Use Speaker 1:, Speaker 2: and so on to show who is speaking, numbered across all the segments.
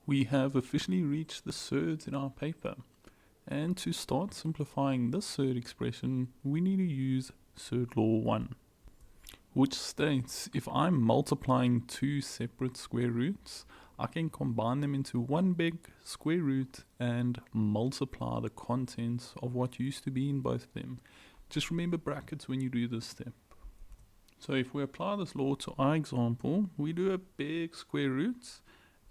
Speaker 1: We have officially reached the surds in our paper. And to start simplifying this surd expression, we need to use surd law 1, which states if I'm multiplying two separate square roots, I can combine them into one big square root and multiply the contents of what used to be in both of them. Just remember brackets when you do this step. So if we apply this law to our example, we do a big square root,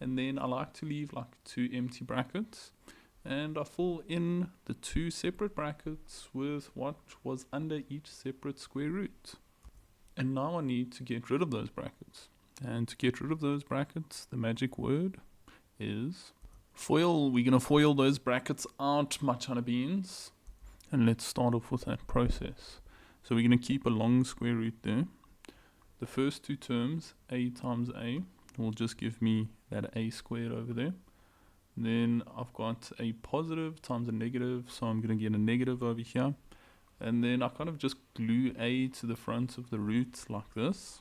Speaker 1: and then I like to leave like two empty brackets, and I fill in the two separate brackets with what was under each separate square root. And now I need to get rid of those brackets. And to get rid of those brackets, the magic word is FOIL. We're going to FOIL those brackets out, my chana beans. And let's start off with that process. So we're going to keep a long square root there. The first two terms, a times a, will just give me that a squared over there. Then I've got a positive times a negative, so I'm going to get a negative over here. And then I kind of just glue a to the front of the root like this.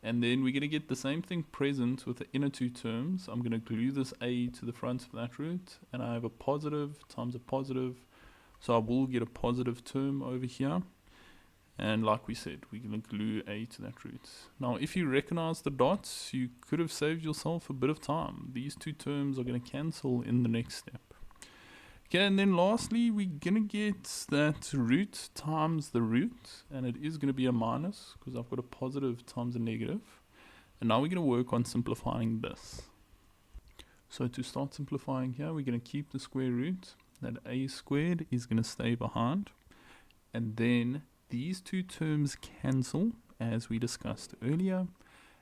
Speaker 1: And then we're going to get the same thing present with the inner two terms. I'm going to glue this a to the front of that root, and I have a positive times a positive, so I will get a positive term over here. And like we said, we're going to glue a to that root. Now, if you recognize the dots, you could have saved yourself a bit of time. These two terms are going to cancel in the next step. Okay, and then lastly, we're going to get that root times the root, and it is going to be a minus because I've got a positive times a negative. And now we're going to work on simplifying this. So to start simplifying here, we're going to keep the square root. That a squared is going to stay behind. And then these two terms cancel, as we discussed earlier.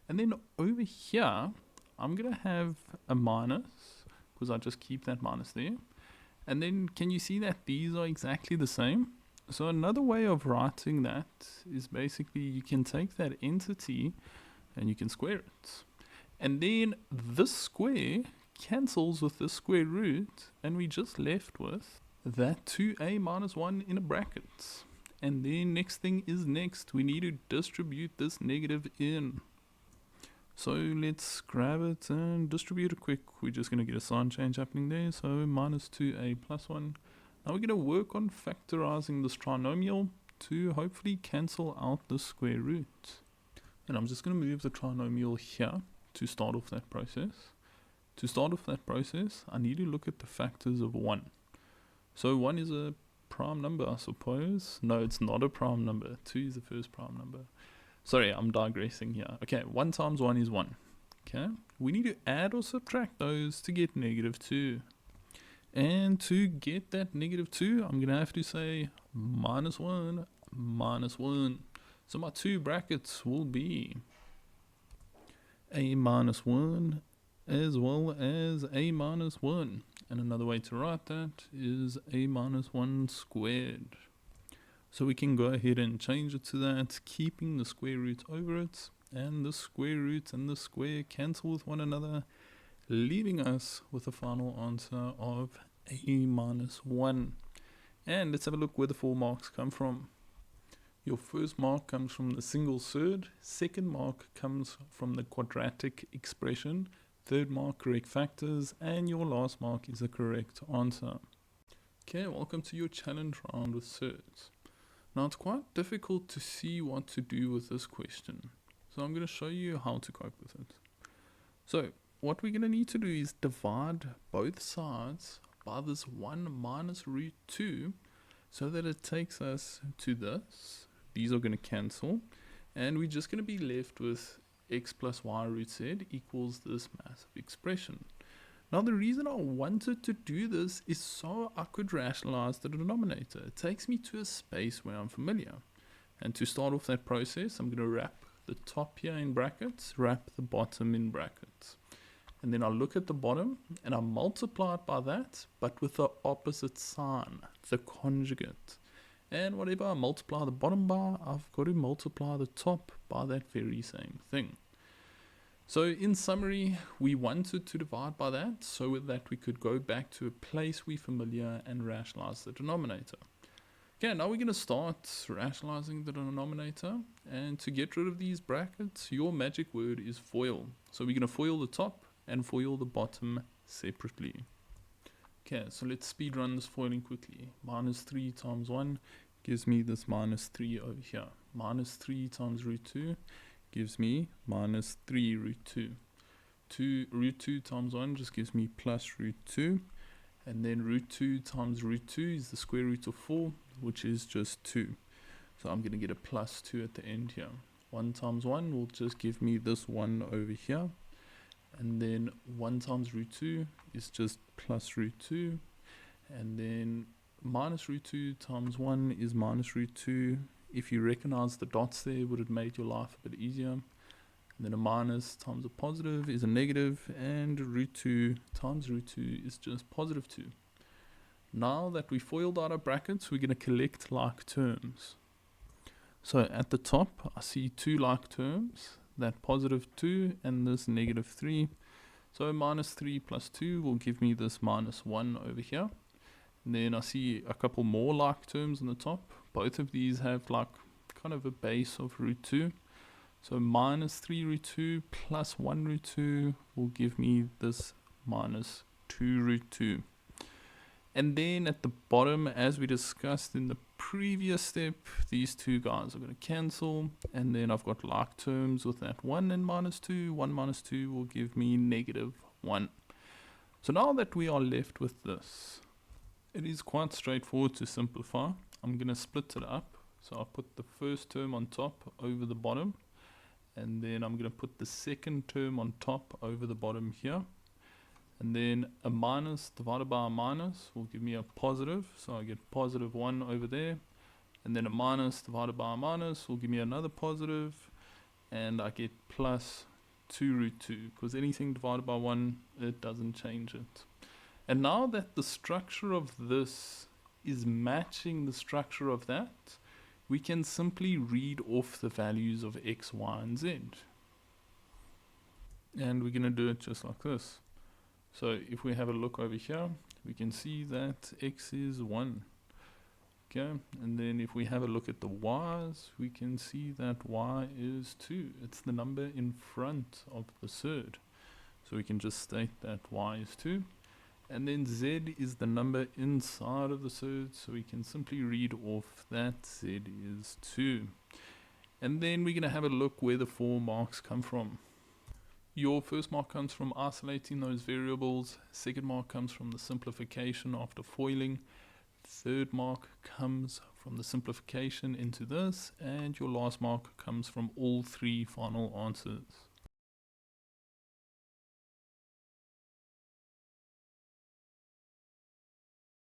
Speaker 1: And then over here, I'm going to have a minus because I just keep that minus there. And then can you see that these are exactly the same? So another way of writing that is basically you can take that entity and you can square it. And then this square cancels with this square root, and we just left with that 2a minus 1 in a bracket. And then next thing is next. We need to distribute this negative in. So let's grab it and distribute it quick. We're just going to get a sign change happening there. So minus 2a plus 1. Now we're going to work on factorizing this trinomial to hopefully cancel out the square root. And I'm just going to move the trinomial here to start off that process. To start off that process, I need to look at the factors of 1. So 1 is a prime number, I suppose. No, it's not a prime number. 2 is the first prime number. Sorry, I'm digressing here. Okay, 1 times 1 is 1. Okay, we need to add or subtract those to get negative 2. And to get that negative 2, I'm going to have to say minus 1, minus 1. So my two brackets will be a minus 1 as well as a minus 1. And another way to write that is a minus 1 squared. So we can go ahead and change it to that, keeping the square root over it, and the square root and the square cancel with one another, leaving us with a final answer of a minus 1. And let's have a look where the 4 marks come from. Your first mark comes from the single surd, second mark comes from the quadratic expression, third mark correct factors, and your last mark is the correct answer. Okay, welcome to your challenge round with surds. Now it's quite difficult to see what to do with this question, so I'm going to show you how to cope with it. So what we're going to need to do is divide both sides by this 1 minus root 2 so that it takes us to this. These are going to cancel, and we're just going to be left with x plus y root z equals this massive expression. Now the reason I wanted to do this is so I could rationalize the denominator. It takes me to a space where I'm familiar. And to start off that process, I'm going to wrap the top here in brackets, wrap the bottom in brackets. And then I look at the bottom and I multiply it by that, but with the opposite sign, the conjugate. And whatever I multiply the bottom by, I've got to multiply the top by that very same thing. So in summary, we wanted to divide by that so that we could go back to a place we're familiar and rationalize the denominator. Okay, now we're going to start rationalizing the denominator, and to get rid of these brackets, your magic word is FOIL. So we're going to FOIL the top and FOIL the bottom separately. Okay, so let's speed run this foiling quickly. Minus 3 times 1 gives me this minus 3 over here. Minus 3 times root 2 gives me minus 3 root 2. Root 2 times 1 just gives me plus root 2. And then root 2 times root 2 is the square root of 4, which is just 2. So I'm going to get a plus 2 at the end here. 1 times 1 will just give me this 1 over here. And then 1 times root 2 is just plus root 2. And then minus root 2 times 1 is minus root 2. If you recognize the dots there, would have made your life a bit easier. And then a minus times a positive is a negative, and root 2 times root 2 is just positive 2. Now that we foiled out our brackets, we're going to collect like terms. So at the top, I see two like terms, that positive 2 and this negative 3. So minus 3 plus 2 will give me this minus 1 over here. And then I see a couple more like terms on the top. Both of these have like kind of a base of root 2. So minus 3 root 2 plus 1 root 2 will give me this minus 2 root 2. And then at the bottom, as we discussed in the previous step, these two guys are going to cancel. And then I've got like terms with that 1 and minus 2. 1 minus 2 will give me negative 1. So now that we are left with this, it is quite straightforward to simplify. I'm going to split it up. So I'll put the first term on top over the bottom. And then I'm going to put the second term on top over the bottom here. And then a minus divided by a minus will give me a positive. So I get positive 1 over there. And then a minus divided by a minus will give me another positive. And I get plus 2 root 2. Because anything divided by 1, it doesn't change it. And now that the structure of this is matching the structure of that, we can simply read off the values of x, y, and z. And we're going to do it just like this. So if we have a look over here, we can see that x is 1. Okay, and then if we have a look at the y's, we can see that y is 2. It's the number in front of the surd. So we can just state that y is 2. And then z is the number inside of the surd, so we can simply read off that z is 2. And then we're going to have a look where the 4 marks come from. Your first mark comes from isolating those variables. Second mark comes from the simplification after foiling. Third mark comes from the simplification into this. And your last mark comes from all 3 final answers.